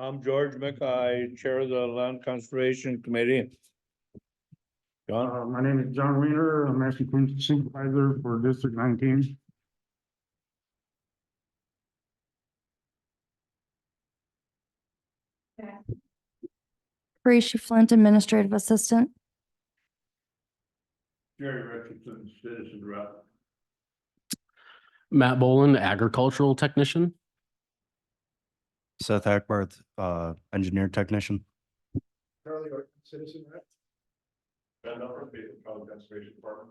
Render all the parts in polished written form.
I'm George McKay, Chair of the Land Conservation Committee. John? My name is John Weiner. I'm actually supervisor for District 19. Gracia Flint, Administrative Assistant. Jerry Richardson, Citizen Rep. Matt Boland, Agricultural Technician. Seth Hackbarth, engineer technician. Charlie, citizen rep. Ben Upper, Public Conservation Department.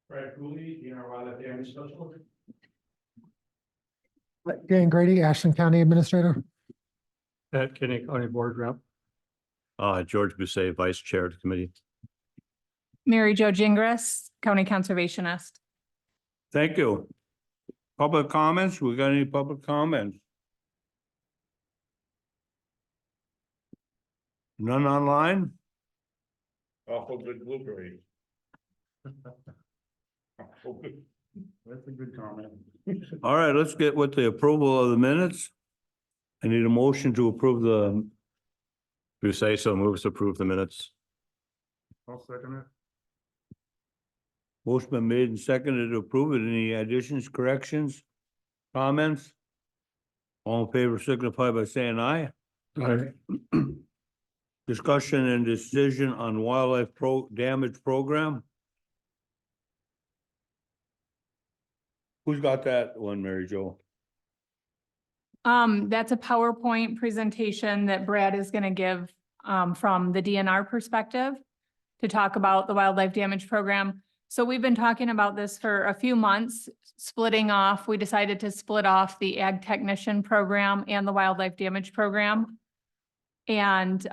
Brad Cooley, DNR Wildlife Damage Specialist. Dan Grady, Ashland County Administrator. Pat Kinney, County Board Rep. George Bousset, vice chair of the committee. Mary Jo Gingras, County Conservationist. Thank you. Public comments? We got any public comments? None online? Awful good blueberry. That's a good comment. All right, let's get with the approval of the minutes. I need a motion to approve the, Bousset so moves to approve the minutes. I'll second it. motion been made and seconded to approve it. Any additions, corrections, comments? All in favor signify by saying aye. Discussion and decision on wildlife damage program. Who's got that one, Mary Jo? That's a PowerPoint presentation that Brad is going to give from the DNR perspective to talk about the wildlife damage program. So we've been talking about this for a few months, splitting off. We decided to split off the ag technician program and the wildlife damage program. And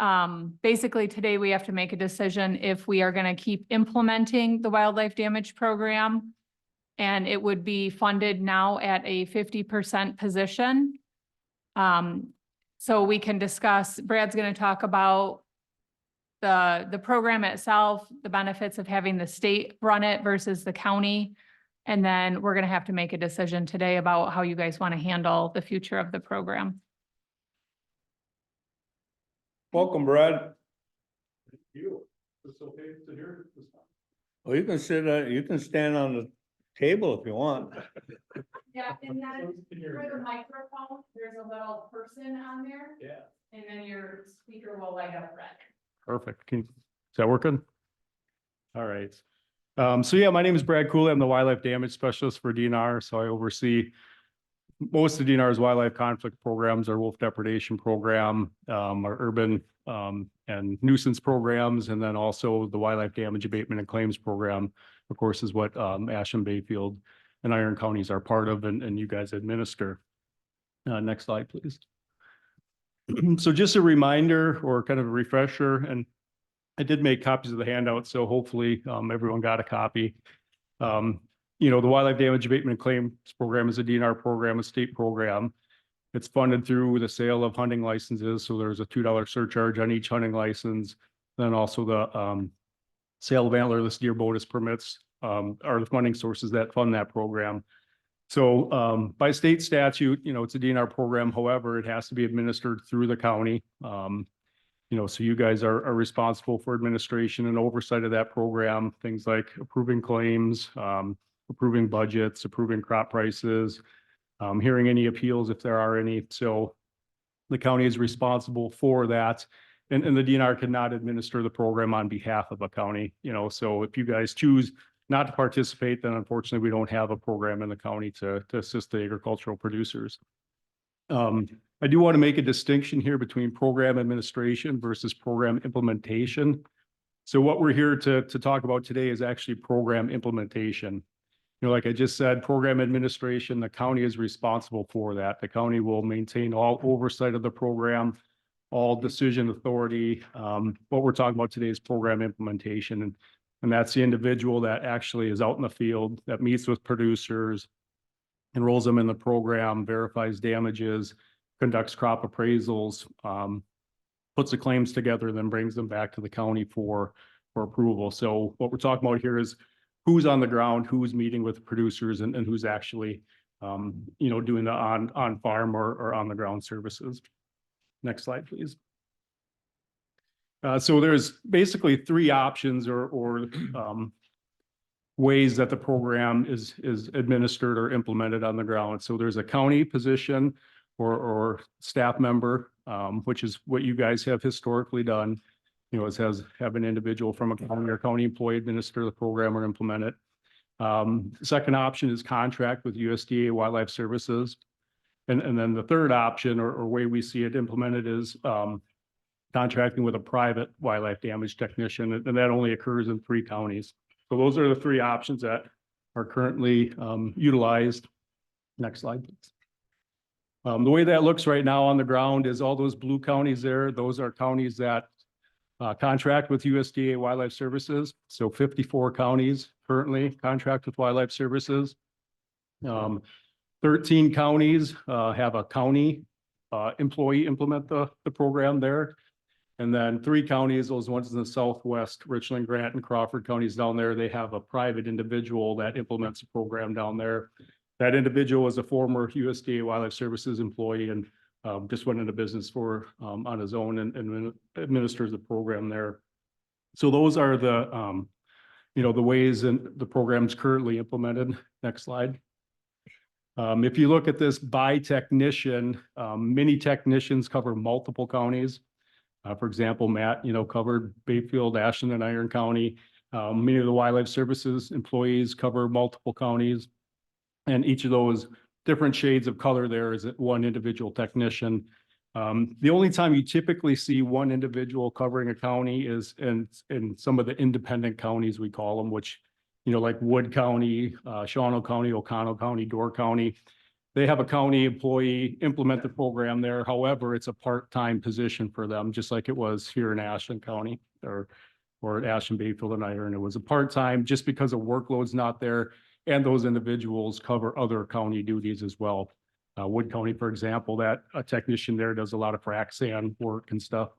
basically today we have to make a decision if we are going to keep implementing the wildlife damage program. And it would be funded now at a 50% position. So we can discuss, Brad's going to talk about the program itself, the benefits of having the state run it versus the county. And then we're going to have to make a decision today about how you guys want to handle the future of the program. Welcome, Brad. You. It's okay to hear. Oh, you can sit, you can stand on the table if you want. Yeah, and then for the microphone, there's a little person on there. Yeah. And then your speaker will light up red. Perfect. Is that working? All right. So yeah, my name is Brad Cooley. I'm the wildlife damage specialist for DNR. So I oversee most of DNR's wildlife conflict programs, our wolf depredation program, our urban and nuisance programs, and then also the wildlife damage abatement and claims program, of course, is what Ashland, Bayfield, and Iron counties are part of, and you guys administer. Next slide, please. So just a reminder or kind of a refresher, and I did make copies of the handout, so hopefully everyone got a copy. You know, the wildlife damage abatement and claims program is a DNR program, a state program. It's funded through the sale of hunting licenses. So there's a $2 surcharge on each hunting license. Then also the sale of antlerless deer bonus permits are the funding sources that fund that program. So by state statute, you know, it's a DNR program. However, it has to be administered through the county. You know, so you guys are responsible for administration and oversight of that program. Things like approving claims, approving budgets, approving crop prices, hearing any appeals if there are any. So the county is responsible for that. And the DNR cannot administer the program on behalf of a county, you know, so if you guys choose not to participate, then unfortunately we don't have a program in the county to assist the agricultural producers. I do want to make a distinction here between program administration versus program implementation. So what we're here to talk about today is actually program implementation. You know, like I just said, program administration, the county is responsible for that. The county will maintain all oversight of the program, all decision authority. What we're talking about today is program implementation. And that's the individual that actually is out in the field, that meets with producers, enrolls them in the program, verifies damages, conducts crop appraisals, puts the claims together, then brings them back to the county for approval. So what we're talking about here is who's on the ground, who's meeting with producers, and who's actually doing the on farm or on the ground services. Next slide, please. So there's basically three options or ways that the program is administered or implemented on the ground. So there's a county position or staff member, which is what you guys have historically done. It says have an individual from a county or county employee administer the program or implement it. Second option is contract with USDA Wildlife Services. And then the third option or way we see it implemented is contracting with a private wildlife damage technician, and that only occurs in 3 counties. So those are the 3 options that are currently utilized. Next slide, please. The way that looks right now on the ground is all those blue counties there. Those are counties that contract with USDA Wildlife Services. So 54 counties currently contract with Wildlife Services. 13 counties have a county employee implement the program there. And then 3 counties, those ones in the southwest, Richland, Grant, and Crawford counties down there, they have a private individual that implements the program down there. That individual is a former USDA Wildlife Services employee and just went into business on his own and administers the program there. So those are the the ways and the program's currently implemented. Next slide. If you look at this by technician, many technicians cover multiple counties. For example, Matt, covered Bayfield, Ashland, and Iron County. Many of the Wildlife Services employees cover multiple counties. And each of those different shades of color there is one individual technician. The only time you typically see one individual covering a county is in some of the independent counties, we call them, which, like Wood County, Shawano County, Oconto County, Door County. They have a county employee implement the program there. However, it's a part-time position for them, just like it was here in Ashland County or at Ashland, Bayfield, and Iron. It was a part-time just because the workload's not there. And those individuals cover other county duties as well. Wood County, for example, that a technician there does a lot of frac sand work and stuff.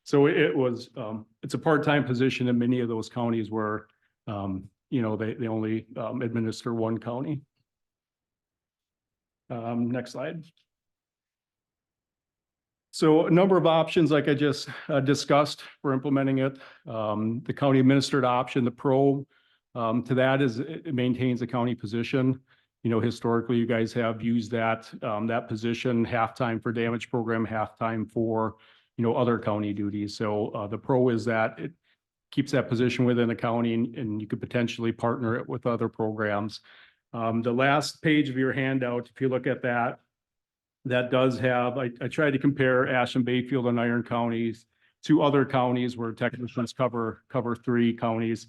So it's a part-time position in many of those counties where, they only administer one county. Next slide. So a number of options, like I just discussed, for implementing it. The county administered option, the pro to that is it maintains a county position. Historically, you guys have used that position, half-time for damage program, half-time for, other county duties. So the pro is that it keeps that position within the county and you could potentially partner it with other programs. The last page of your handout, if you look at that, that does have, I tried to compare Ashland, Bayfield, and Iron counties to other counties where technicians cover 3 counties.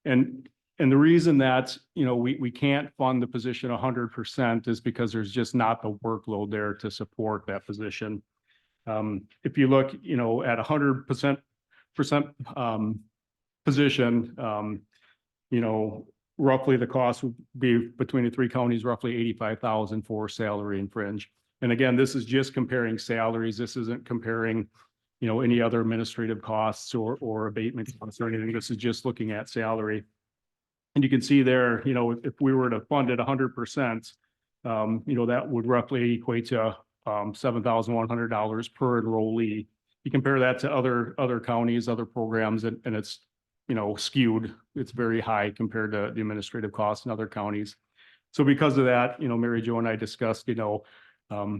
And the reason that, we can't fund the position 100% is because there's just not the workload there to support that position. If you look, at 100% position, roughly the cost would be between the 3 counties, roughly $85,000 for salary and fringe. And again, this is just comparing salaries. This isn't comparing, any other administrative costs or abatement costs or anything. This is just looking at salary. And you can see there, if we were to fund it 100%, that would roughly equate to $7,100 per enrollee. You compare that to other counties, other programs, and it's, skewed. It's very high compared to the administrative costs in other counties. So because of that, Mary Jo and I discussed,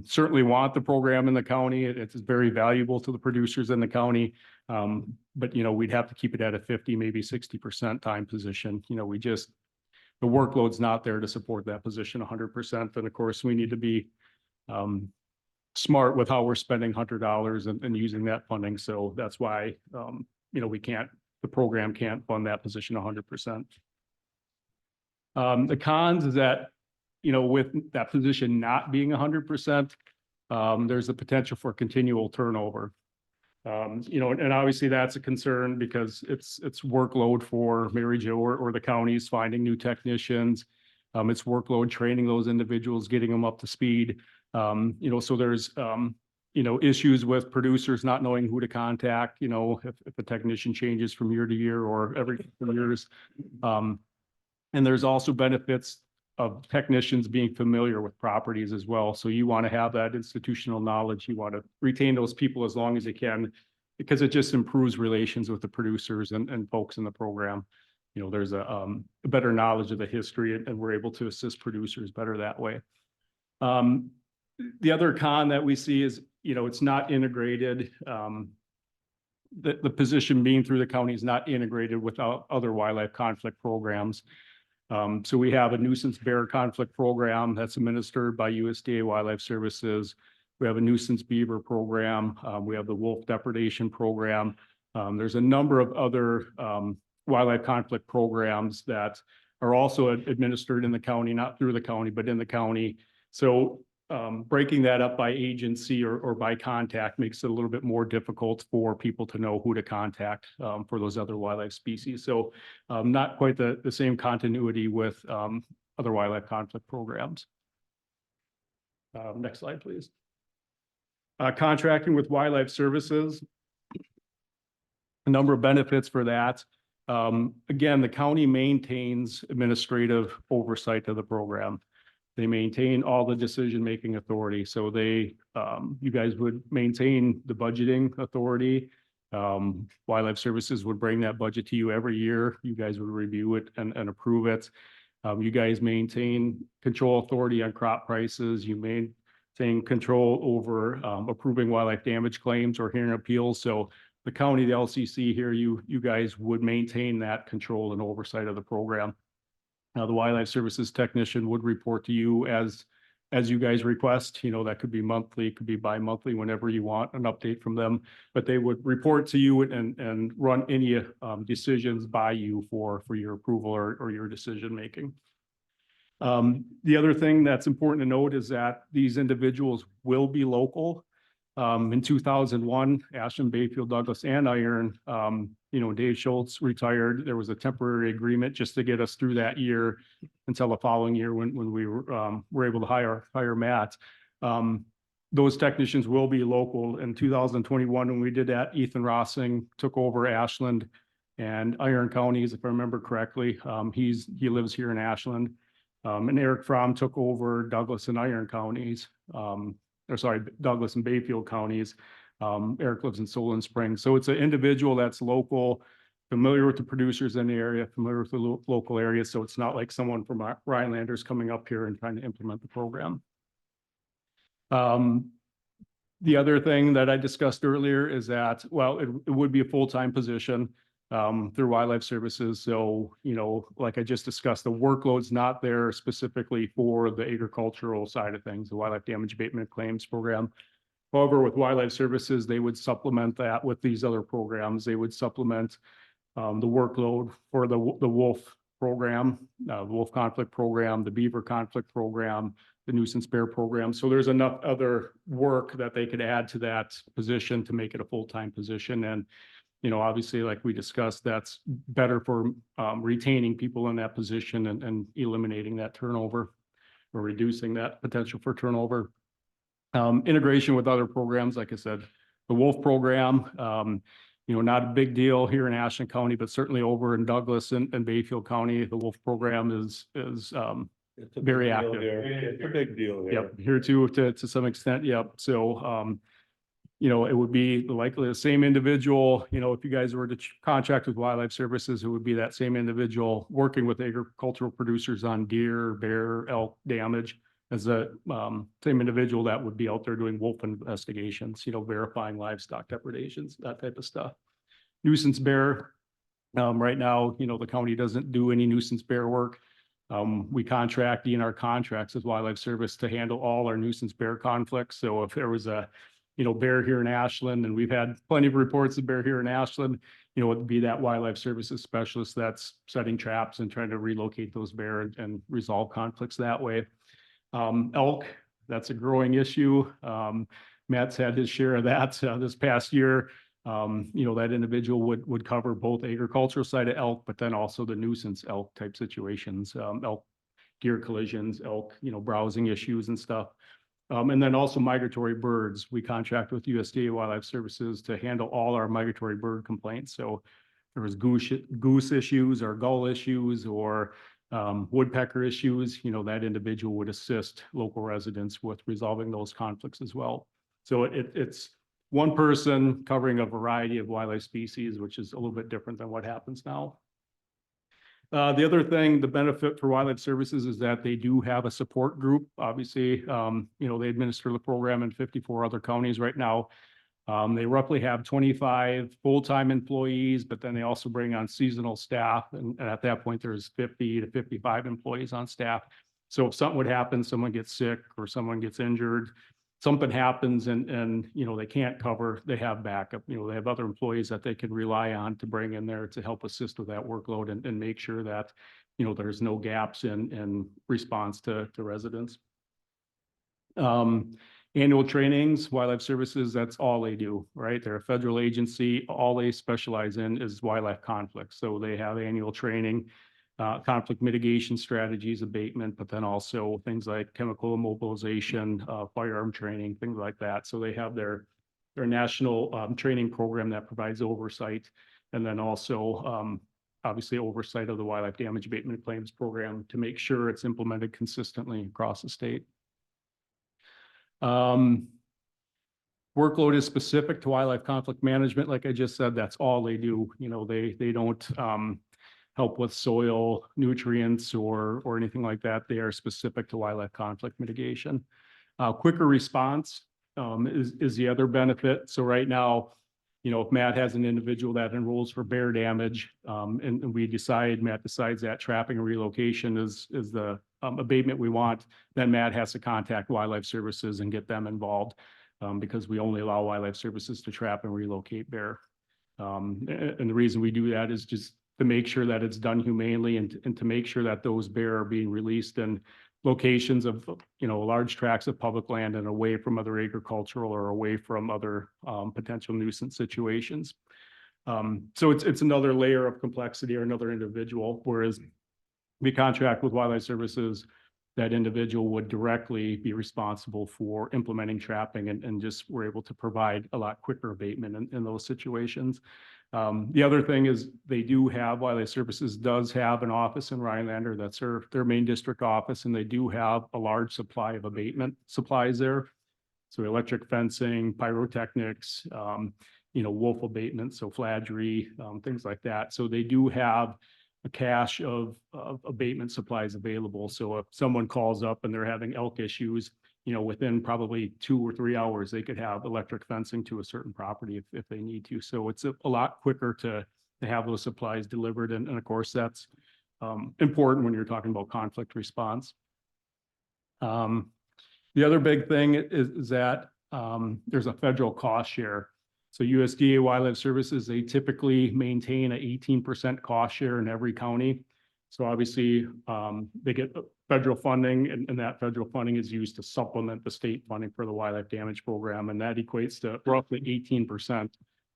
certainly want the program in the county. It's very valuable to the producers in the county. But, we'd have to keep it at a 50, maybe 60% time position. The workload's not there to support that position 100%. And of course, we need to be smart with how we're spending $100 and using that funding. So that's why, the program can't fund that position 100%. The cons is that, with that position not being 100%, there's a potential for continual turnover. And obviously that's a concern because it's workload for Mary Jo or the counties finding new technicians. It's workload training those individuals, getting them up to speed. So there's, issues with producers not knowing who to contact, if a technician changes from year to year or every 2 years. And there's also benefits of technicians being familiar with properties as well. So you want to have that institutional knowledge. You want to retain those people as long as you can, because it just improves relations with the producers and folks in the program. You know, there's a better knowledge of the history, and we're able to assist producers better that way. The other con that we see is, you know, it's not integrated. The position being through the county is not integrated with other wildlife conflict programs. So we have a nuisance bear conflict program that's administered by USDA Wildlife Services. We have a nuisance beaver program. We have the wolf depredation program. There's a number of other wildlife conflict programs that are also administered in the county, not through the county, but in the county. So breaking that up by agency or by contact makes it a little bit more difficult for people to know who to contact for those other wildlife species. So not quite the same continuity with other wildlife conflict programs. Next slide, please. Contracting with wildlife services. A number of benefits for that. Again, the county maintains administrative oversight of the program. They maintain all the decision-making authority. So they, you guys would maintain the budgeting authority. Wildlife Services would bring that budget to you every year. You guys would review it and approve it. You guys maintain control authority on crop prices. You maintain control over approving wildlife damage claims or hearing appeals. So the county, the LCC here, you guys would maintain that control and oversight of the program. Now, the Wildlife Services technician would report to you as you guys request. You know, that could be monthly, could be bi-monthly, whenever you want an update from them. But they would report to you and run any decisions by you for your approval or your decision making. The other thing that's important to note is that these individuals will be local. In 2001, Ashland, Bayfield, Douglas, and Iron, you know, Dave Schultz retired. There was a temporary agreement just to get us through that year until the following year when we were able to hire Matt. Those technicians will be local. In 2021, when we did that, Ethan Rossing took over Ashland and Iron counties, if I remember correctly. He lives here in Ashland. And Eric Fromm took over Douglas and Iron counties. Douglas and Bayfield counties. Eric lives in Solon Springs. So it's an individual that's local, familiar with the producers in the area, familiar with the local area. So it's not like someone from Rhinelanders coming up here and trying to implement the program. The other thing that I discussed earlier is that, well, it would be a full-time position through Wildlife Services. So, you know, like I just discussed, the workload's not there specifically for the agricultural side of things, the wildlife damage abatement claims program. However, with Wildlife Services, they would supplement that with these other programs. They would supplement the workload for the wolf program, the wolf conflict program, the beaver conflict program, the nuisance bear program. So there's enough other work that they could add to that position to make it a full-time position. And you know, obviously, like we discussed, that's better for retaining people in that position and eliminating that turnover or reducing that potential for turnover. Integration with other programs, like I said, the wolf program, you know, not a big deal here in Ashland County, but certainly over in Douglas and Bayfield County, the wolf program is It's a big very deal active. there. It's a big deal here. Yep, here too, to some extent, yep. So, you know, it would be likely the same individual, you know, if you guys were to contract with Wildlife Services, it would be that same individual working with agricultural producers on deer, bear, elk damage as the same individual that would be out there doing wolf investigations, you know, verifying livestock depredations, that type of stuff. Nuisance bear, right now, you know, the county doesn't do any nuisance bear work. We contract in our contracts with Wildlife Service to handle all our nuisance bear conflicts. So if there was a bear here in Ashland, and we've had plenty of reports of bear here in Ashland, you know, it would be that Wildlife Services specialist that's setting traps and trying to relocate those bear and resolve conflicts that way. Elk, that's a growing issue. Matt's had his share of that this past year. You know, that individual would cover both agricultural side of elk, but then also the nuisance elk type situations, elk deer collisions, elk, you know, browsing issues and stuff. And then also migratory birds. We contract with USDA Wildlife Services to handle all our migratory bird complaints. So there was goose issues or gull issues or woodpecker issues, that individual would assist local residents with resolving those conflicts as well. So it's one person covering a variety of wildlife species, which is a little bit different than what happens now. The other thing, the benefit for Wildlife Services is that they do have a support group. Obviously, they administer the program in 54 other counties right now. They roughly have 25 full-time employees, but then they also bring on seasonal staff. And at that point, there's 50 to 55 employees on staff. So if something would happen, someone gets sick or someone gets injured, something happens and they can't cover, they have backup. They have other employees that they can rely on to bring in there to help assist with that workload and make sure that, there's no gaps in response to residents. Annual trainings, Wildlife Services, that's all they do, right? They're a federal agency. All they specialize in is wildlife conflicts. So they have annual training, conflict mitigation strategies, abatement, but then also things like chemical immobilization, firearm training, things like that. So they have their national training program that provides oversight, and then also obviously oversight of the wildlife damage abatement claims program to make sure it's implemented consistently across the state. Workload is specific to wildlife conflict management. Like I just said, that's all they do. They don't help with soil nutrients or anything like that. They are specific to wildlife conflict mitigation. Quicker response is the other benefit. So right now, if Matt has an individual that enrolls for bear damage, and Matt decides that trapping and relocation is the abatement we want, then Matt has to contact Wildlife Services and get them involved, because we only allow Wildlife Services to trap and relocate bear. And the reason we do that is just to make sure that it's done humanely and to make sure that those bear are being released in locations of, large tracts of public land and away from other agricultural or away from other potential nuisance situations. So it's another layer of complexity or another individual, whereas we contract with Wildlife Services, that individual would directly be responsible for implementing trapping and just we're able to provide a lot quicker abatement in those situations. The other thing is Wildlife Services does have an office in Rhinelander. That's their main district office, and they do have a large supply of abatement supplies there. So electric fencing, pyrotechnics, wolf abatement, so fladgery, things like that. So they do have a cache of abatement supplies available. So if someone calls up and they're having elk issues, within probably 2 or 3 hours, they could have electric fencing to a certain property if they need to. So it's a lot quicker to have those supplies delivered. And of course, that's important when you're talking about conflict response. The other big thing is that there's a federal cost share. So USDA Wildlife Services, they typically maintain an 18% cost share in every county. So obviously they get federal funding, and that federal funding is used to supplement the state funding for the wildlife damage program. And that equates to roughly 18%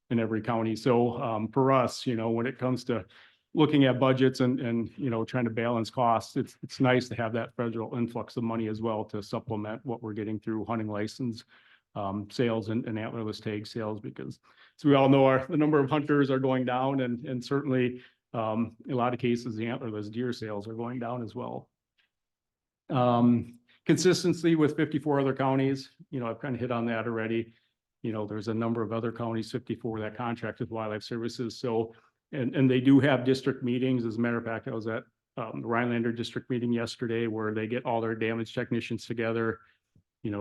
in every county. So for us, when it comes to looking at budgets and trying to balance costs, it's nice to have that federal influx of money as well to supplement what we're getting through hunting license sales and antlerless tag sales, because as we all know, the number of hunters are going down, and certainly in a lot of cases, the antlerless deer sales are going down as well. Consistency with 54 other counties, I've kind of hit on that already. There's a number of other counties, 54, that contract with Wildlife Services. So, and they do have district meetings. As a matter of fact, I was at the Rhinelander district meeting yesterday where they get all their damage technicians together,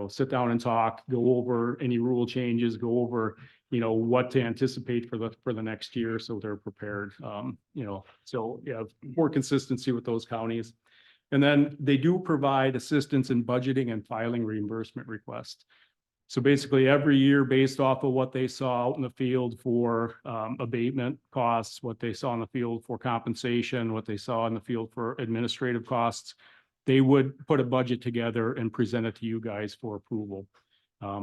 sit down and talk, go over any rule changes, go over, what to anticipate for the next year. So they're prepared, so yeah, more consistency with those counties. And then they do provide assistance in budgeting and filing reimbursement requests. So basically every year, based off of what they saw out in the field for abatement costs, what they saw in the field for compensation, what they saw in the field for administrative costs, they would put a budget together and present it to you guys for approval.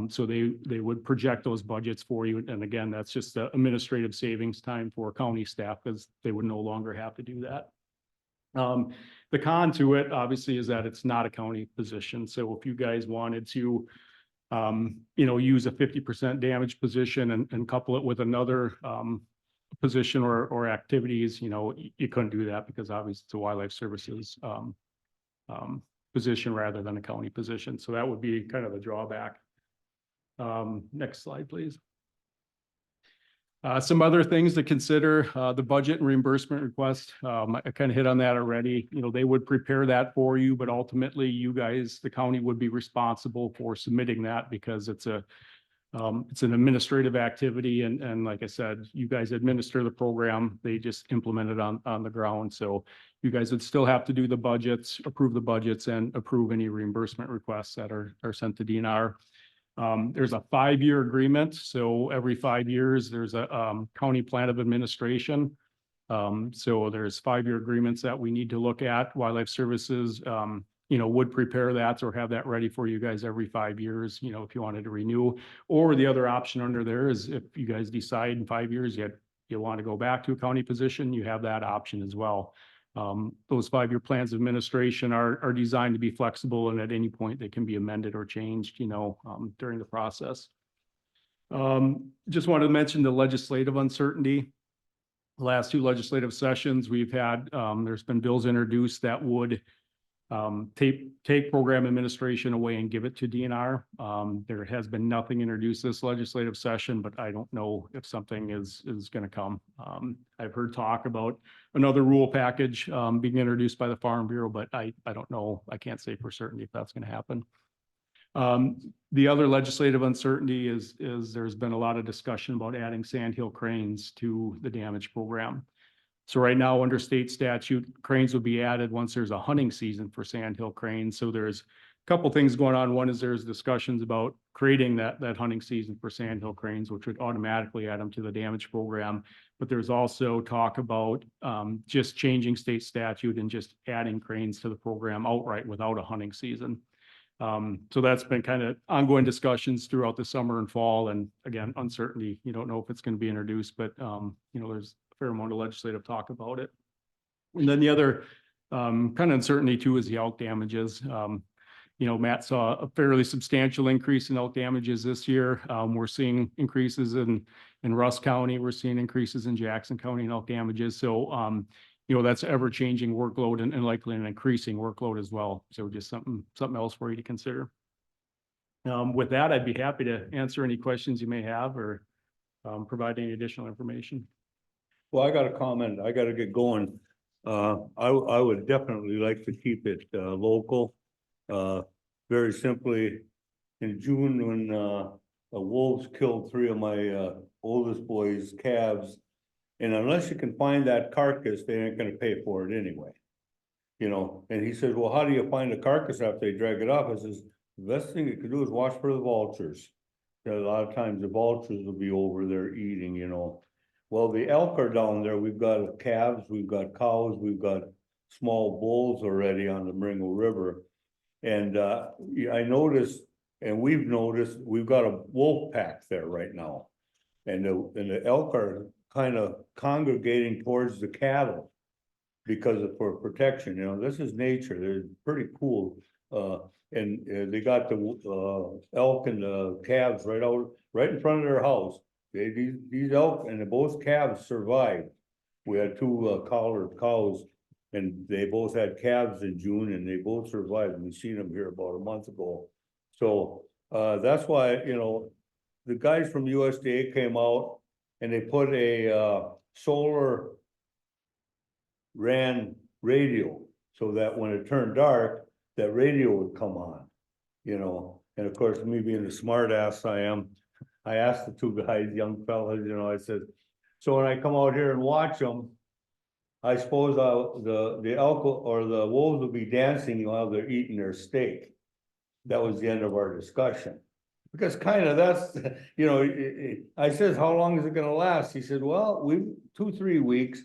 So they would project those budgets for you. And again, that's just the administrative savings time for county staff, because they would no longer have to do that. The con to it, obviously, is that it's not a county position. So if you guys wanted to, use a 50% damage position and couple it with another position or activities, you know, you couldn't do that because obviously it's a wildlife services position rather than a county position. So that would be kind of a drawback. Next slide, please. Some other things to consider, the budget and reimbursement request. I kind of hit on that already. You know, they would prepare that for you, but ultimately you guys, the county would be responsible for submitting that because it's an administrative activity. And like I said, you guys administer the program. They just implement it on the ground. So you guys would still have to do the budgets, approve the budgets and approve any reimbursement requests that are sent to DNR. There's a 5-year agreement. So every 5 years, there's a county plan of administration. So there's 5-year agreements that we need to look at. Wildlife Services, you know, would prepare that or have that ready for you guys every 5 years, you know, if you wanted to renew. Or the other option under there is if you guys decide in 5 years you want to go back to a county position, you have that option as well. Those 5-year plans of administration are designed to be flexible, and at any point they can be amended or changed, you know, during the process. Just wanted to mention the legislative uncertainty. Last 2 legislative sessions we've had, there's been bills introduced that would take program administration away and give it to DNR. There has been nothing introduced this legislative session, but I don't know if something is going to come. I've heard talk about another rule package being introduced by the Farm Bureau, but I don't know. I can't say for certain if that's going to happen. The other legislative uncertainty is there's been a lot of discussion about adding sandhill cranes to the damage program. So right now, under state statute, cranes will be added once there's a hunting season for sandhill cranes. So there's a couple things going on. One is there's discussions about creating that hunting season for sandhill cranes, which would automatically add them to the damage program. But there's also talk about just changing state statute and just adding cranes to the program outright without a hunting season. So that's been kind of ongoing discussions throughout the summer and fall. And again, uncertainty. You don't know if it's going to be introduced, but you know, there's fair amount of legislative talk about it. And then the other kind of uncertainty too is the elk damages. You know, Matt saw a fairly substantial increase in elk damages this year. We're seeing increases in Rusk County. We're seeing increases in Jackson County in elk damages. So, you know, that's ever changing workload and likely an increasing workload as well. So just something else for you to consider. With that, I'd be happy to answer any questions you may have or provide any additional information. Well, I got a comment. I got to get going. I would definitely like to keep it local. Very simply, in June when wolves killed 3 of my oldest boys' calves, and unless you can find that carcass, they ain't going to pay for it anyway. You know, and he says, well, how do you find the carcass after they drag it off? I says, the best thing you can do is watch for the vultures. A lot of times the vultures will be over there eating, you know. Well, the elk are down there. We've got calves, we've got cows, we've got small bulls already on the Marengo River. And I noticed, and we've noticed, we've got a wolf pack there right now. And the elk are kind of congregating towards the cattle because for protection. You know, this is nature. They're pretty cool. And they got the elk and the calves right in front of their house. These elk and both calves survived. We had 2 collared cows, and they both had calves in June, and they both survived. We seen them here about a month ago. So that's why, you know, the guys from USDA came out and they put a solar ran radio so that when it turned dark, that radio would come on, you know. And of course, me being the smart ass I am, I asked the 2 guys, young fellas, you know, I said, so when I come out here and watch them, I suppose the elk or the wolves will be dancing while they're eating their steak. That was the end of our discussion. Because kind of that's, you know, I said, how long is it going to last? He said, well, 2-3 weeks.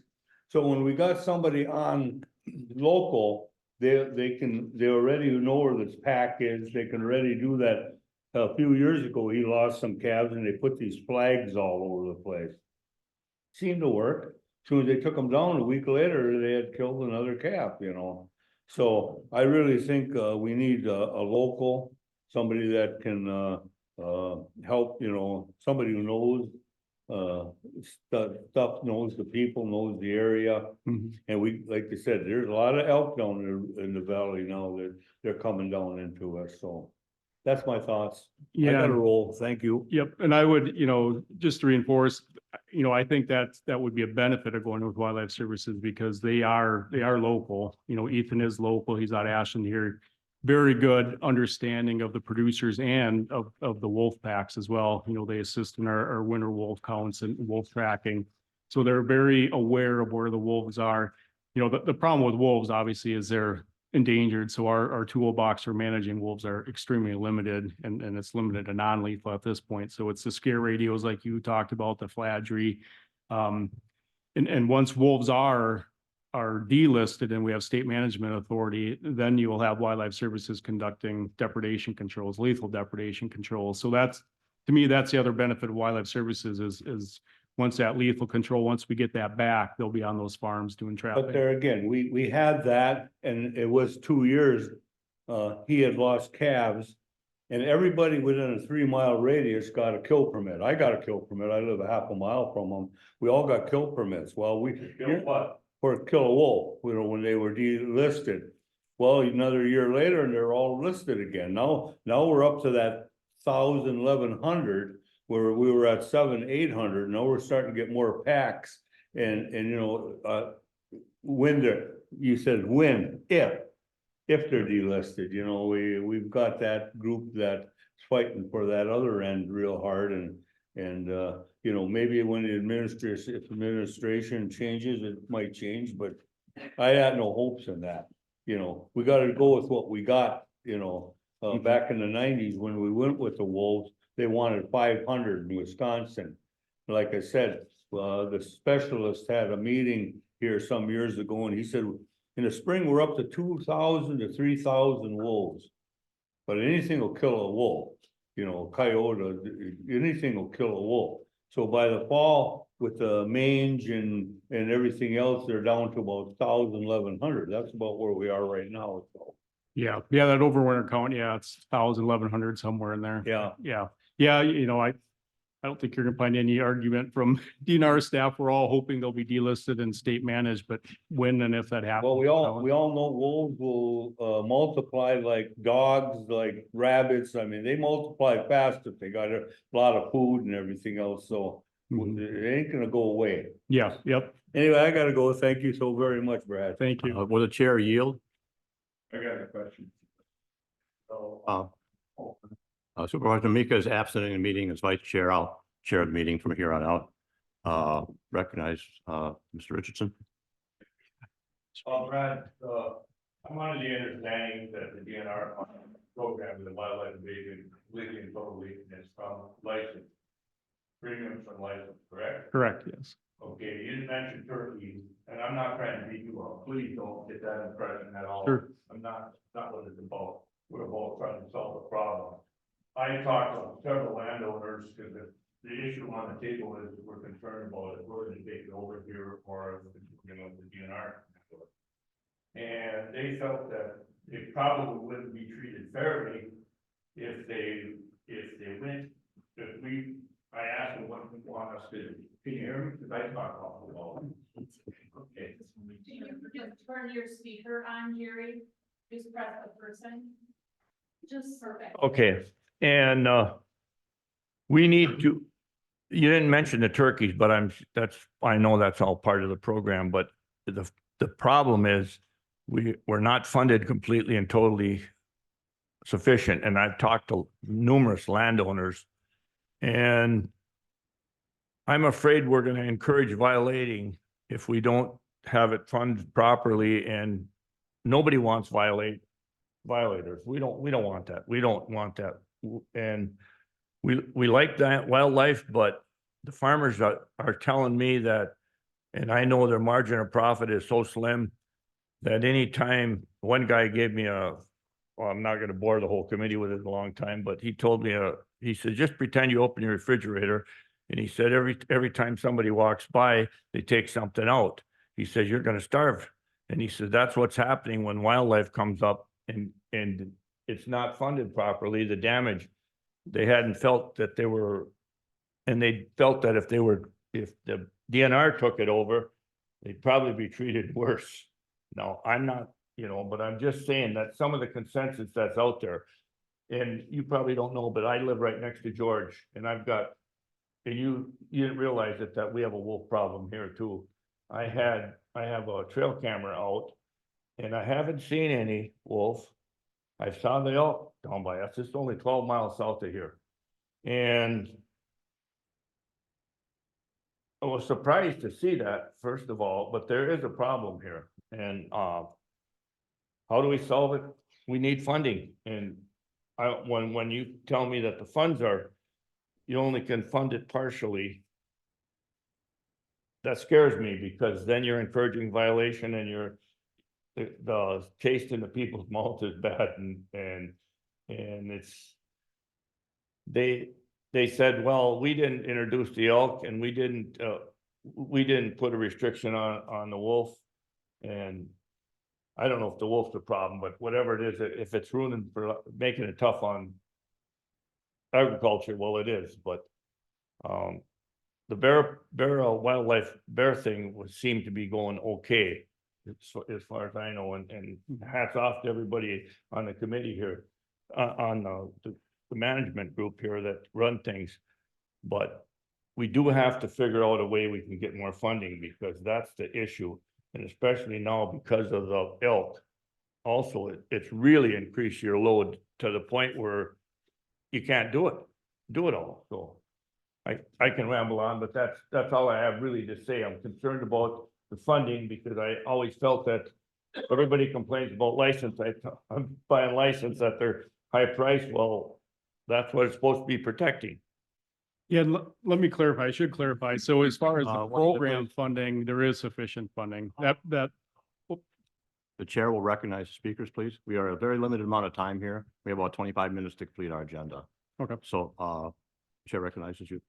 So when we got somebody on local, they already know where this pack is. They can already do that. A few years ago, he lost some calves and they put these flags all over the place. Seemed to work. As soon as they took them down, a week later, they had killed another calf, you know. So I really think we need a local, somebody that can help, you know, somebody who knows stuff, knows the people, knows the area. Mhm. And we, like you said, there's a lot of elk down there in the valley now that they're coming down into us, so. That's my thoughts. I Yeah. gotta roll, thank you. Yep, and I would, just to reinforce, I think that would be a benefit of going with Wildlife Services because they are local. Ethan is local, he's out of Ashland here. Very good understanding of the producers and of the wolf packs as well. They assist in our winter wolf counts and wolf tracking. So they're very aware of where the wolves are. The problem with wolves obviously is they're endangered. So our toolbox for managing wolves are extremely limited and it's limited to non-lethal at this point. So it's the scare radios like you talked about, the Fladry. And once wolves are delisted and we have state management authority, then you will have Wildlife Services conducting depredation controls, lethal depredation controls. So to me, that's the other benefit of Wildlife Services is once that lethal control, once we get that back, they'll be on those farms doing But trapping. there again, we had that and it was 2 years. He had lost calves. And everybody within a 3 mile radius got a kill permit. I got a kill permit. I live a half a mile from them. We all got kill permits. Well, what? For kill a wolf, when they were delisted. Well, another year later and they're all listed again. Now we're up to that 1,000, 1,100. Where we were at 700, 800, now we're starting to get more packs and if they're delisted, we've got that group that's fighting for that other end real hard and maybe when the administration changes, it might change, but I had no hopes in that. We gotta go with what we got, back in the 90s when we went with the wolves. They wanted 500 in Wisconsin. Like I said, the specialist had a meeting here some years ago and he said, in the spring, we're up to 2,000 to 3,000 wolves. But anything will kill a wolf, coyote, anything will kill a wolf. So by the fall, with the mange and everything else, they're down to about 1,000, 1,100. That's about where we are right now, so. Yeah, that overwinter count, it's 1,000, 1,100 somewhere in there. Yeah. I don't think you're gonna find any argument from DNR staff. We're all hoping they'll be delisted and state managed, but when and if that happens. Well, we all know wolves will multiply like dogs, like rabbits. I mean, they multiply fast if they got a lot of food and everything else, so it ain't gonna go away. Yeah, yep, Anyway, I gotta go. Thank you so very much, Brad. thank you. Will the chair yield? I got a question. Supervisor Mika is absent in the meeting as vice chair. I'll chair the meeting from here on out. Recognize Mr. Richardson. Brad, I'm under the understanding that the DNR program with the wildlife division completely and totally is from license. Premiums from license, correct? Correct, yes. Okay, you didn't mention turkeys, and I'm not trying to beat you up. Please don't get that impression at all. Sure. I'm not what it's about. We're both trying to solve the problem. I talked to several landowners because the issue on the table is we're concerned about it. We're going to take it over here or the DNR. And they felt that it probably wouldn't be treated fairly if I asked them what they want us to do. Can you hear me? Because I talk awful loud. Okay. Do you just turn your speaker on, Jerry? Just press the person. Just perfect. Okay, and we need to, you didn't mention the turkeys, but I know that's all part of the program, but the problem is we're not funded completely and totally sufficient, and I've talked to numerous landowners, and I'm afraid we're going to encourage violating if we don't have it funded properly, and nobody wants violators. We don't want that. We don't want that. And we like that wildlife, but the farmers are telling me that, and I know their margin of profit is so slim that anytime one guy gave me well, I'm not going to bore the whole committee with it a long time, but he told me, he said, just pretend you open your refrigerator. And he said, every time somebody walks by, they take something out. He says, you're going to starve. And he said, that's what's happening when wildlife comes up and it's not funded properly. The damage, they hadn't felt that they were And they felt that if the DNR took it over, they'd probably be treated worse. Now, I'm not, but I'm just saying that some of the consensus that's out there. And you probably don't know, but I live right next to George and and you didn't realize it, that we have a wolf problem here too. I have a trail camera out and I haven't seen any wolf. I saw the elk down by us. It's only 12 miles south of here. And I was surprised to see that, first of all, but there is a problem here. And how do we solve it? We need funding. And when you tell me that the funds you only can fund it partially, that scares me, because then you're encouraging violation and the taste in the people's mouth is bad, and it's, they said, well, we didn't introduce the elk and we didn't put a restriction on the wolf. And I don't know if the wolf's the problem, but whatever it is, if it's ruining, for making it tough on agriculture, well, it is, but the bear wildlife bear thing seemed to be going okay, as far as I know, and hats off to everybody on the committee here, on the management group here that run things. But we do have to figure out a way we can get more funding, because that's the issue. And especially now because of the elk. Also, it's really increased your load to the point where you can't do it all. So I can ramble on, but that's all I have really to say. I'm concerned about the funding, because I always felt that everybody complains about license. I'm buying license at their high price. Well, that's what it's supposed to be protecting. Yeah, let me clarify. I should clarify. So as far as the One second, program please. funding, there is sufficient funding. That The chair will recognize the speakers, please. We are a very limited amount of time here. We have about 25 minutes to complete our agenda. Okay. So, chair recognizes you.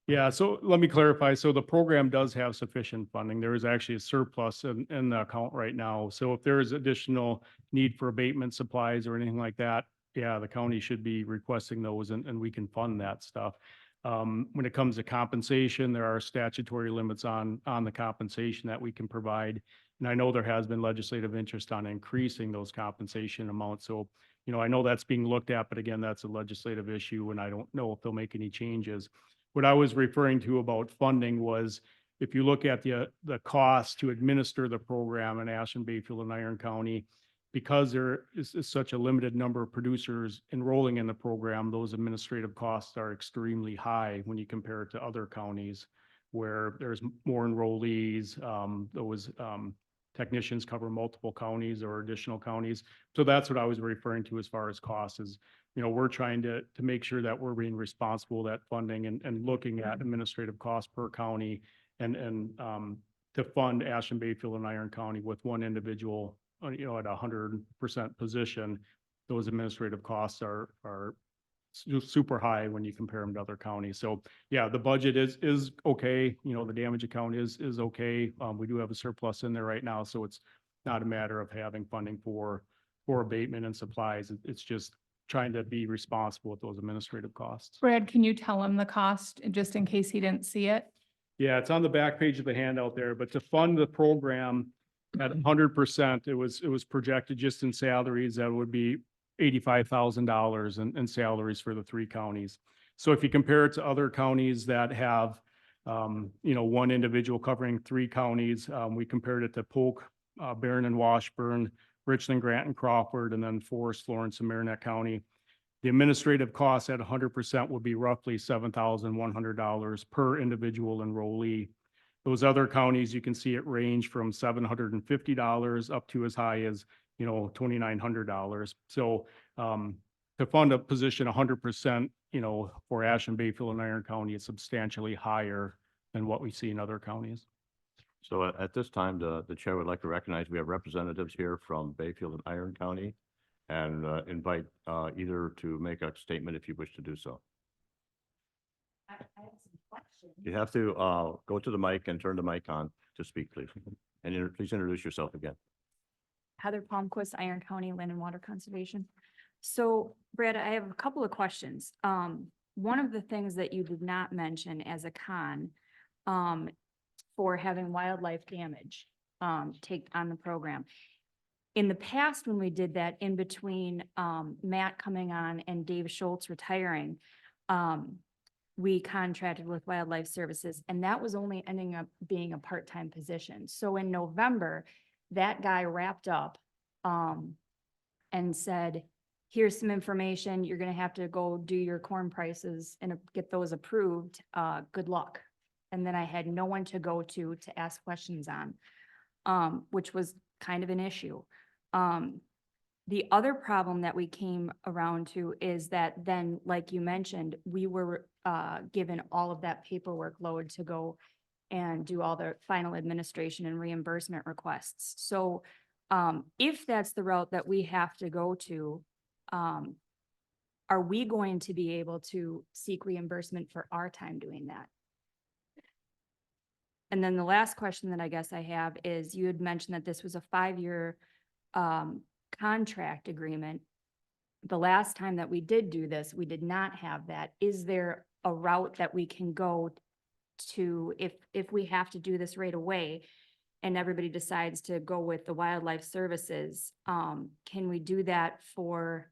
Yeah, so let me clarify. So the program does have sufficient funding. There is actually a surplus in the account right now. So if there is additional need for abatement supplies or anything like that, yeah, the county should be requesting those, and we can fund that stuff. When it comes to compensation, there are statutory limits on the compensation that we can provide. And I know there has been legislative interest on increasing those compensation amounts. So, I know that's being looked at, but again, that's a legislative issue, and I don't know if they'll make any changes. What I was referring to about funding was, if you look at the cost to administer the program in Ashland, Bayfield, and Iron County, because there is such a limited number of producers enrolling in the program, those administrative costs are extremely high when you compare it to other counties where there's more enrollees. Those technicians cover multiple counties or additional counties. So that's what I was referring to as far as costs is, we're trying to make sure that we're being responsible, that funding and looking at administrative costs per county and to fund Ashland, Bayfield, and Iron County with one individual, at 100% position. Those administrative costs are super high when you compare them to other counties. So yeah, the budget is okay. The damage account is okay. We do have a surplus in there right now, so it's not a matter of having funding for abatement and supplies. It's just trying to be responsible with those administrative costs. Brad, can you tell him the cost, just in case he didn't see it? Yeah, it's on the back page of the handout there, but to fund the program at 100%, it was projected just in salaries, that would be $85,000 in salaries for the three counties. So if you compare it to other counties that have, one individual covering three counties, we compared it to Polk, Barron and Washburn, Richland, Grant and Crawford, and then Forest, Lawrence, and Marinette County. The administrative costs at 100% would be roughly $7,100 per individual enrollee. Those other counties, you can see it range from $750 up to as high as, $2,900. So to fund a position 100%, for Ashland, Bayfield, and Iron County, it's substantially higher than what we see in other counties. So at this time, the chair would like to recognize we have representatives here from Bayfield and Iron County, and invite either to make a statement if you wish to do so. I have some questions. You have to go to the mic and turn the mic on to speak, please. And please introduce yourself again. Heather Palmquist, Iron County Land and Water Conservation. So Brad, I have a couple of questions. one of the things that you did not mention as a con, for having wildlife damage, take on the program. In the past, when we did that, in between, Matt coming on and Dave Schultz retiring, we contracted with Wildlife Services, and that was only ending up being a part-time position. So in November, that guy wrapped up, and said, here's some information, you're gonna have to go do your corn prices and get those approved, good luck. And then I had no one to go to ask questions on, which was kind of an issue. The other problem that we came around to is that then, like you mentioned, we were, given all of that paperwork load to go and do all the final administration and reimbursement requests. So, if that's the route that we have to go to, are we going to be able to seek reimbursement for our time doing that? And then the last question that I guess I have is, you had mentioned that this was a 5-year contract agreement. The last time that we did do this, we did not have that. Is there a route that we can go to, if we have to do this right away and everybody decides to go with the Wildlife Services, can we do that for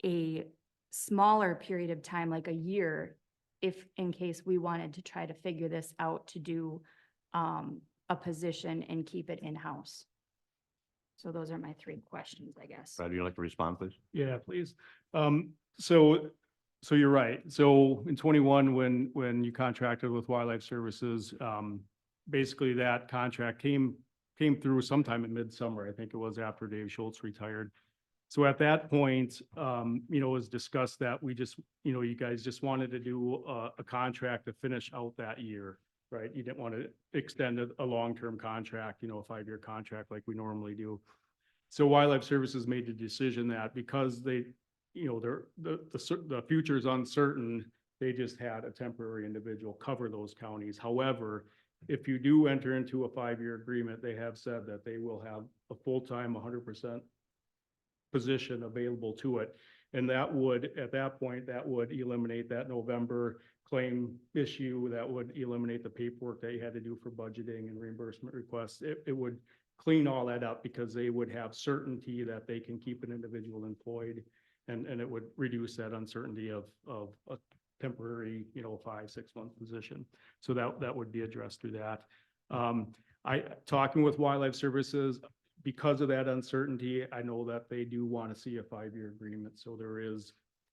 a smaller period of time, like a year, if in case we wanted to try to figure this out to do a position and keep it in-house? So those are my 3 questions, I guess. Brad, would you like to respond, please? Yeah, please. So you're right. So in 21, when you contracted with Wildlife Services, basically that contract came through sometime in midsummer. I think it was after Dave Schultz retired. So at that point, it was discussed that we just, you guys just wanted to do a contract to finish out that year, right? You didn't want to extend a long-term contract, a 5-year contract like we normally do. So Wildlife Services made the decision that because they, the future is uncertain, they just had a temporary individual cover those counties. However, if you do enter into a 5-year agreement, they have said that they will have a full-time 100% position available to it. And that would, at that point, that would eliminate that November claim issue. That would eliminate the paperwork that you had to do for budgeting and reimbursement requests. It would clean all that up because they would have certainty that they can keep an individual employed, and it would reduce that uncertainty of a temporary, 5-6 month position. So that would be addressed through that. Talking with Wildlife Services, because of that uncertainty, I know that they do want to see a 5-year agreement. So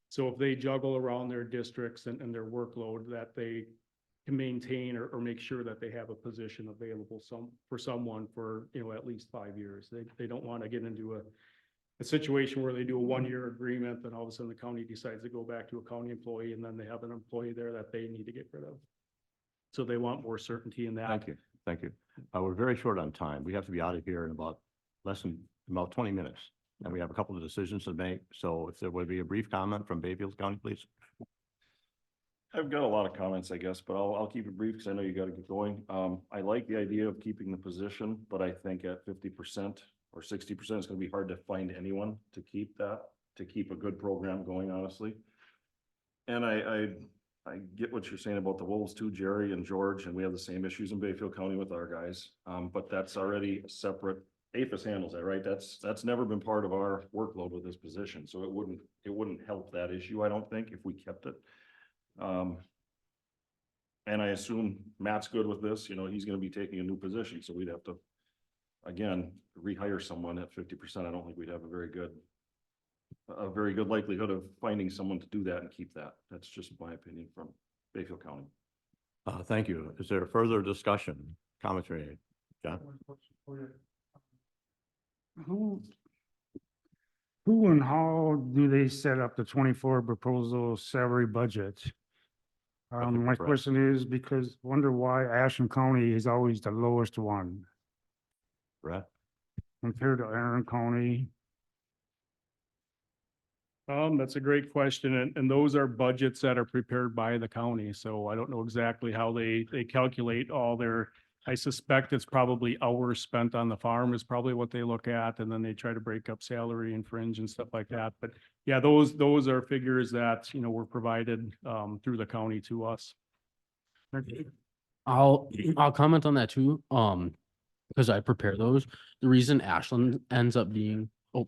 so if they juggle around their districts and their workload, that they can maintain or make sure that they have a position available for someone for, at least 5 years. They don't want to get into a situation where they do a 1-year agreement, then all of a sudden the county decides to go back to a county employee, and then they have an employee there that they need to get rid of. So they want more certainty in that. Thank you. Thank you. We're very short on time. We have to be out of here in about 20 minutes. And we have a couple of decisions to make. So if there would be a brief comment from Bayfield County, please. I've got a lot of comments, I guess, but I'll keep it brief because I know you got to get going. I like the idea of keeping the position, but I think at 50% or 60%, it's going to be hard to find anyone to keep a good program going, honestly. And I get what you're saying about the Wolves too, Jerry and George, and we have the same issues in Bayfield County with our guys. But that's already a separate, APHIS handles that, right? That's never been part of our workload with this position. So it wouldn't help that issue, I don't think, if we kept it. And I assume Matt's good with this, he's going to be taking a new position. So we'd have to, again, rehire someone at 50%. I don't think we'd have a very good likelihood of finding someone to do that and keep that. That's just my opinion from Bayfield County. Thank you. Is there further discussion, commentary? John? Who and how do they set up the 24 proposal salary budget? My question is because wonder why Ashland County is always the lowest one Brett? compared to Aaron County. That's a great question. And those are budgets that are prepared by the county. So I don't know exactly how they calculate all their I suspect it's probably hours spent on the farm is probably what they look at, and then they try to break up salary and fringe and stuff like that. But yeah, those are figures that, you know, were provided through the county to us. I'll comment on that too, because I prepare those. The reason Ashland ends up being, oh,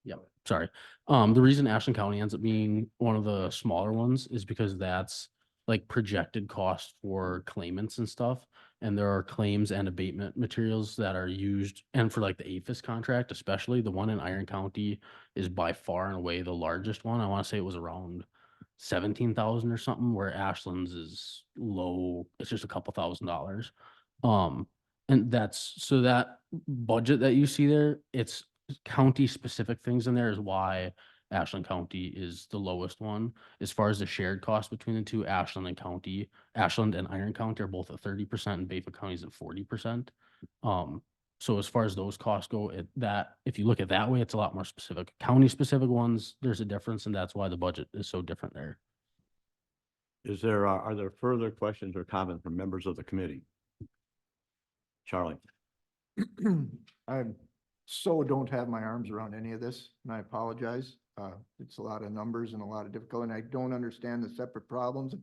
yeah, sorry. The reason Ashland County ends up being one of the smaller ones is because that's like projected cost for claimants and stuff. And there are claims and abatement materials that are used, and for like the APHIS contract, especially the one in Iron County is by far and away the largest one. I want to say it was around 17,000 or something, where Ashland's is low. It's just a couple $1,000s. And that's, so that budget that you see there, it's county specific things in there is why Ashland County is the lowest one. As far as the shared cost between the two, Ashland and Iron County are both at 30% and Bayfield County is at 40%. So as far as those costs go, if you look at that way, it's a lot more specific. County specific ones, there's a difference, and that's why the budget is so different there. Are there further questions or comments from members of the committee? Charlie? I don't have my arms around any of this, and I apologize. It's a lot of numbers and a lot of difficult, and I don't understand the separate problems.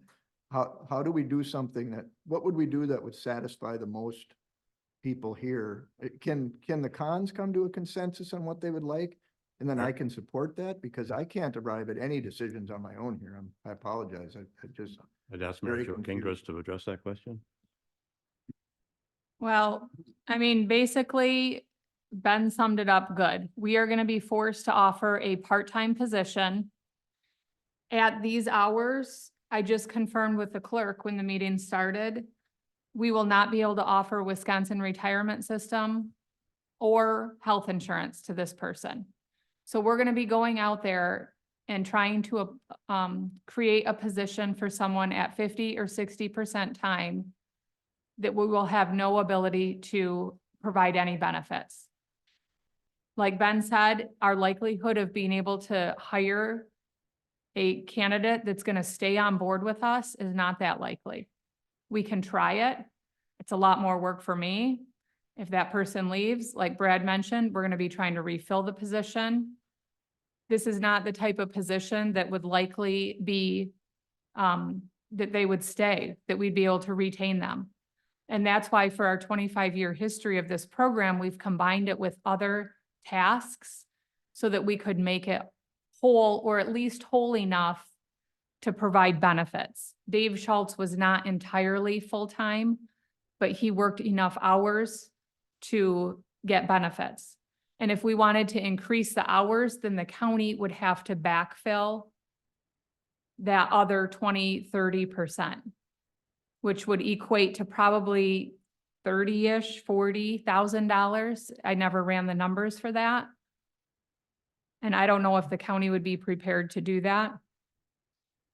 How do we do something what would we do that would satisfy the most people here? Can the cons come to a consensus on what they would like? And then I can support that, because I can't arrive at any decisions on my own here. I apologize. I'd ask Very Mr. Gingras to address that question. Well, I mean, basically, Ben summed it up good. We are gonna be forced to offer a part-time position. At these hours, I just confirmed with the clerk when the meeting started, we will not be able to offer Wisconsin retirement system or health insurance to this person. So we're gonna be going out there and trying to create a position for someone at 50 or 60% time that we will have no ability to provide any benefits. Like Ben said, our likelihood of being able to hire a candidate that's gonna stay on board with us is not that likely. We can try it. It's a lot more work for me. If that person leaves, like Brad mentioned, we're gonna be trying to refill the position. This is not the type of position that would likely be, that they would stay, that we'd be able to retain them. And that's why for our 25-year history of this program, we've combined it with other tasks so that we could make it whole, or at least whole enough to provide benefits. Dave Schultz was not entirely full-time, but he worked enough hours to get benefits. And if we wanted to increase the hours, then the county would have to backfill that other 20–30%, which would equate to probably $30-ish, $40,000. I never ran the numbers for that. And I don't know if the county would be prepared to do that.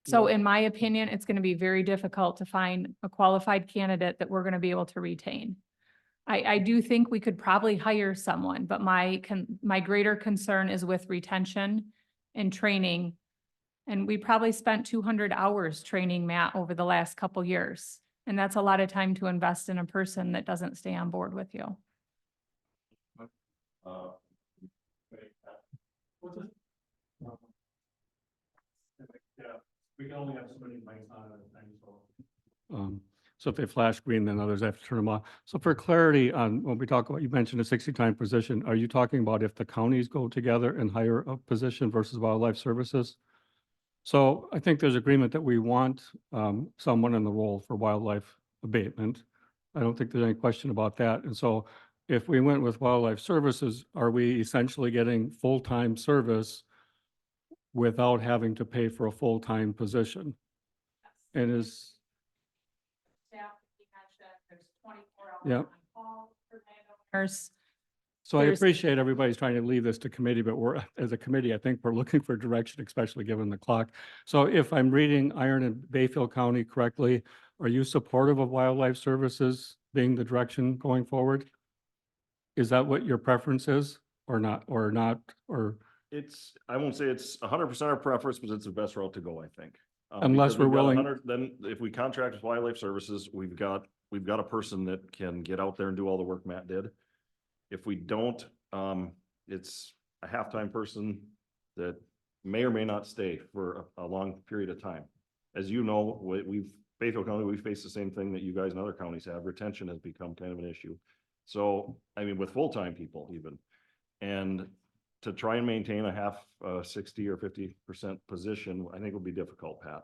So in my opinion, it's going to be very difficult to find a qualified candidate that we're going to be able to retain. I do think we could probably hire someone, but my greater concern is with retention and training. And we probably spent 200 hours training Matt over the last couple years. And that's a lot of time to invest in a person that doesn't stay on board with you. We can only have so many mics on at a time, so. So if they flash green, then others have to turn them off. So for clarity on when we talk about, you mentioned a 60-time position, are you talking about if the counties go together and hire a position versus wildlife services? So I think there's agreement that we want someone in the role for wildlife abatement. I don't think there's any question about that. And so if we went with wildlife services, are we essentially getting full-time service without having to pay for a full-time position? And is, yeah. So I appreciate everybody's trying to leave this to committee, but we're, as a committee, I think we're looking for direction, especially given the clock. So if I'm reading Iron and Bayfield County correctly, are you supportive of wildlife services being the direction going forward? Is that what your preference is or not, or? I won't say it's 100% our preference, but it's the best route to go, I think. Unless Because we've we're got willing- 100 Then if we contract with wildlife services, we've got we've got a person that can get out there and do all the work Matt did. If we don't, it's a half-time person that may or may not stay for a long period of time. As you know, Bayfield County, we face the same thing that you guys and other counties have. Retention has become kind of an issue. So, I mean, with full-time people even, and to try and maintain a half, 60 or 50% position, I think will be difficult, Pat.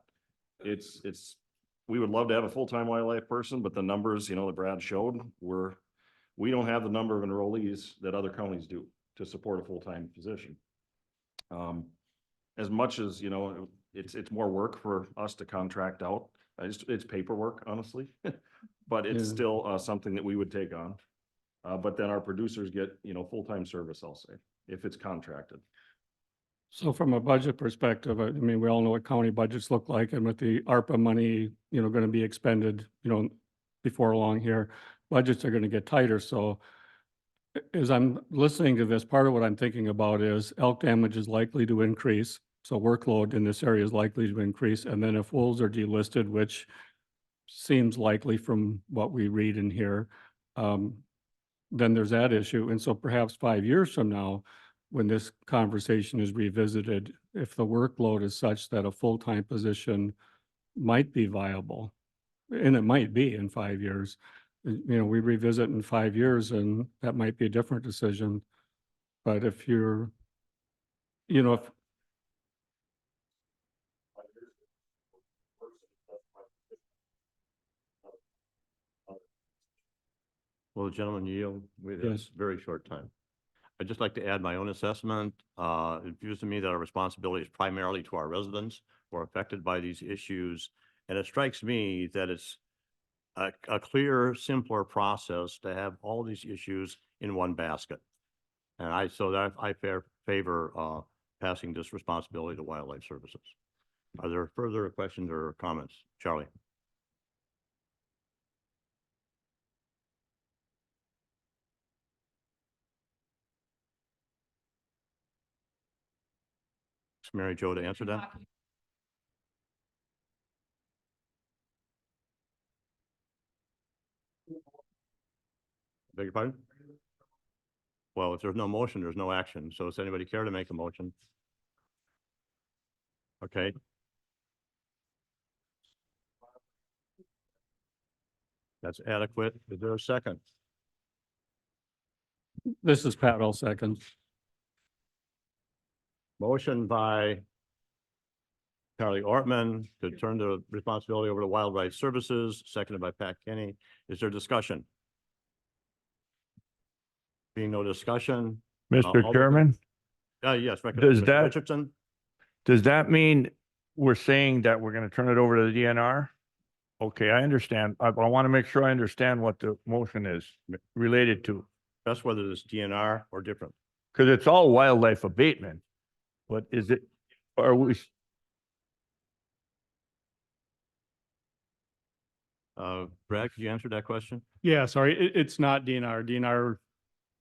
We would love to have a full-time wildlife person, but the numbers, that Brad showed we don't have the number of enrollees that other counties do to support a full-time position. As much as, it's more work for us to contract out. It's paperwork, honestly, but it's Yeah. still, something that we would take on. But then our producers get, full-time service, I'll say, if it's contracted. So from a budget perspective, I mean, we all know what county budgets look like, and with the ARPA money, going to be expended, before long here, budgets are going to get tighter. So as I'm listening to this, part of what I'm thinking about is elk damage is likely to increase. So workload in this area is likely to increase. And then if wolves are delisted, which seems likely from what we read and hear, then there's that issue. And so perhaps 5 years from now, when this conversation is revisited, if the workload is such that a full-time position might be viable, and it might be in 5 years, we revisit in 5 years and that might be a different decision. But if you're, if Well, the gentleman yield, we have Yes. a very short time. I'd just like to add my own assessment. It appears to me that our responsibility is primarily to our residents who are affected by these issues. And it strikes me that it's a clear, simpler process to have all these issues in one basket. And I favor passing this responsibility to Wildlife Services. Are there further questions or comments? Charlie? Mary Jo to answer that? Beg your pardon? Well, if there's no motion, there's no action. So does anybody care to make a motion? Okay. That's adequate. Is there a second? this is Pat, I'll second. Motion by Charlie Ortman to turn the responsibility over to Wildlife Services, seconded by Pat Kenny. Is there discussion? Being no discussion. Mr. all Chairman, Yes. recognize Does Mr. that- Richardson. does that mean we're saying that we're going to turn it over to the DNR? Okay, I understand. I want to make sure I understand what the motion is related to, That's whether it's DNR or different. because it's all wildlife abatement. But is it, are we, Brad, could you answer that question? Yeah, sorry, it's not DNR.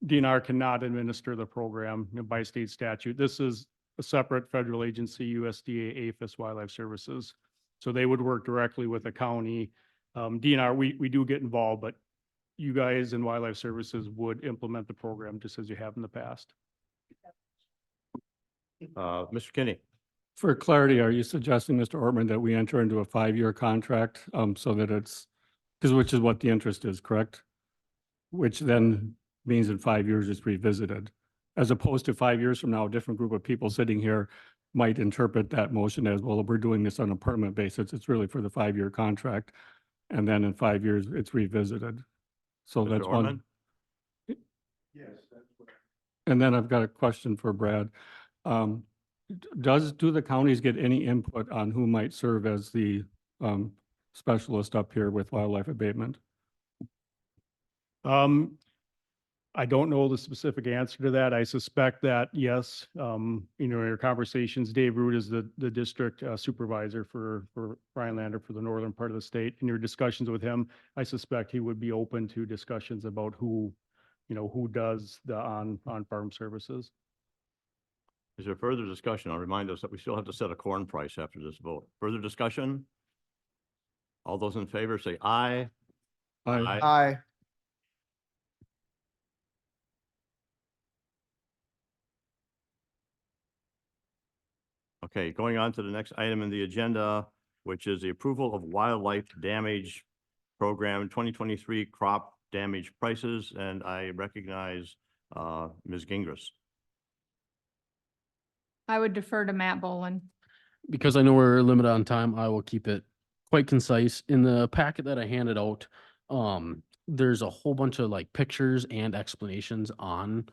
DNR cannot administer the program by state statute. This is a separate federal agency, USDA APHIS Wildlife Services. So they would work directly with the county. DNR, we do get involved, but you guys in Wildlife Services would implement the program just as you have in the past. Mr. Kinney? For clarity, are you suggesting, Mr. Ortman, that we enter into a 5-year contract so that it's, which is what the interest is, correct? Which then means in 5 years it's revisited, as opposed to 5 years from now, a different group of people sitting here might interpret that motion as, well, we're doing this on a permanent basis. It's really for the 5-year contract. And then in 5 years, it's revisited. So Mr. that's one. Ortman? Yes, that's what. And then I've got a question for Brad. Do the counties get any input on who might serve as the specialist up here with wildlife abatement? I don't know the specific answer to that. I suspect that, yes, in your conversations, Dave Root is the district supervisor for Rhinelander for the northern part of the state. In your discussions with him, I suspect he would be open to discussions about who does the on-farm services. Is there further discussion? I'll remind us that we still have to set a corn price after this vote. Further discussion? All those in favor say aye. Aye. Okay, going on to the next item in the agenda, which is the approval of wildlife damage program 2023 crop damage prices, and I recognize Ms. Gingras. I would defer to Matt Boland. Because I know we're limited on time, I will keep it quite concise. In the packet that I handed out, there's a whole bunch of like pictures and explanations on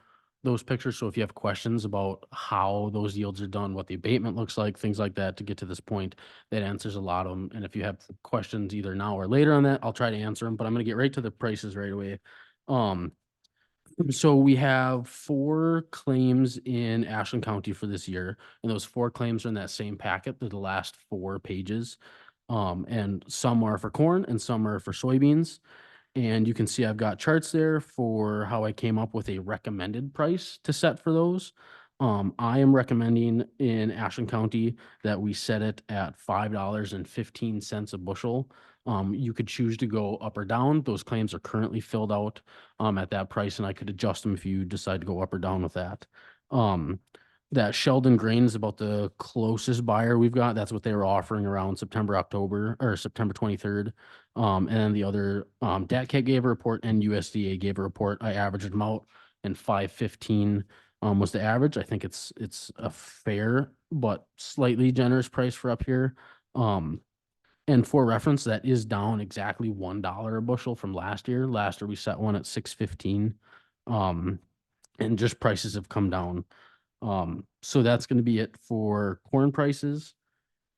those pictures. So if you have questions about how those yields are done, what the abatement looks like, things like that to get to this point, that answers a lot of them. And if you have questions either now or later on that, I'll try to answer them, but I'm gonna get right to the prices right away. So we have 4 claims in Ashland County for this year, and those 4 claims are in that same packet, they're the last 4 pages. And some are for corn and some are for soybeans. And you can see I've got charts there for how I came up with a recommended price to set for those. I am recommending in Ashland County that we set it at $5.15 a bushel. You could choose to go up or down. Those claims are currently filled out at that price, and I could adjust them if you decide to go up or down with that. That Sheldon Grain is about the closest buyer we've got. That's what they were offering around September, October, or September 23rd. And then the other, DATCAT gave a report and USDA gave a report. I averaged them out, and 515 was the average. I think it's a fair but slightly generous price for up here. And for reference, that is down exactly $1 a bushel from last year. Last year we set one at 615. And just prices have come down. So that's going to be it for corn prices.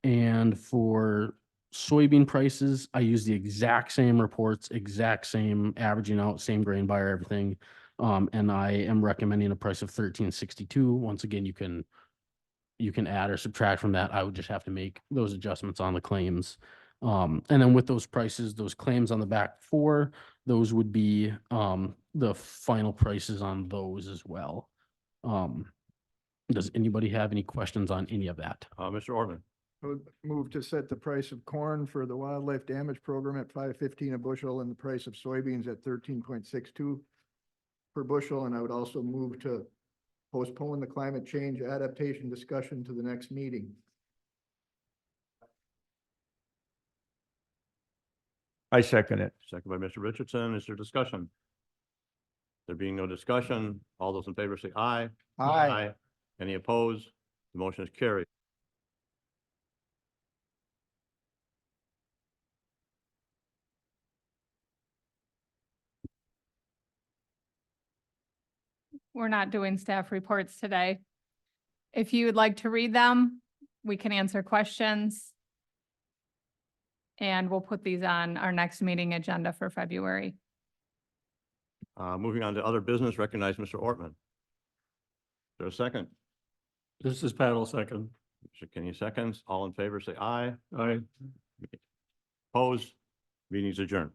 And for soybean prices, I use the exact same reports, exact same averaging out, same grain buyer, everything. And I am recommending a price of $13.62. Once again, you can add or subtract from that. I would just have to make those adjustments on the claims. And then with those prices, those claims on the back 4, those would be the final prices on those as well. Does anybody have any questions on any of that? Mr. Ortman. I would move to set the price of corn for the wildlife damage program at $5.15 a bushel and the price of soybeans at $13.62 per bushel. And I would also move to postpone the climate change adaptation discussion to the next meeting. I second it. Second by Mr. Richardson. Is there discussion? There being no discussion, all those in favor say aye. Aye. Any opposed? The motion is carried. We're not doing staff reports today. If you would like to read them, we can answer questions. And we'll put these on our next meeting agenda for February. Moving on to other business, recognize Mr. Ortman. Is there a second? This is Pat, second. Mr. Kenny seconds. All in favor say aye. Aye. Opposed? Meeting's adjourned.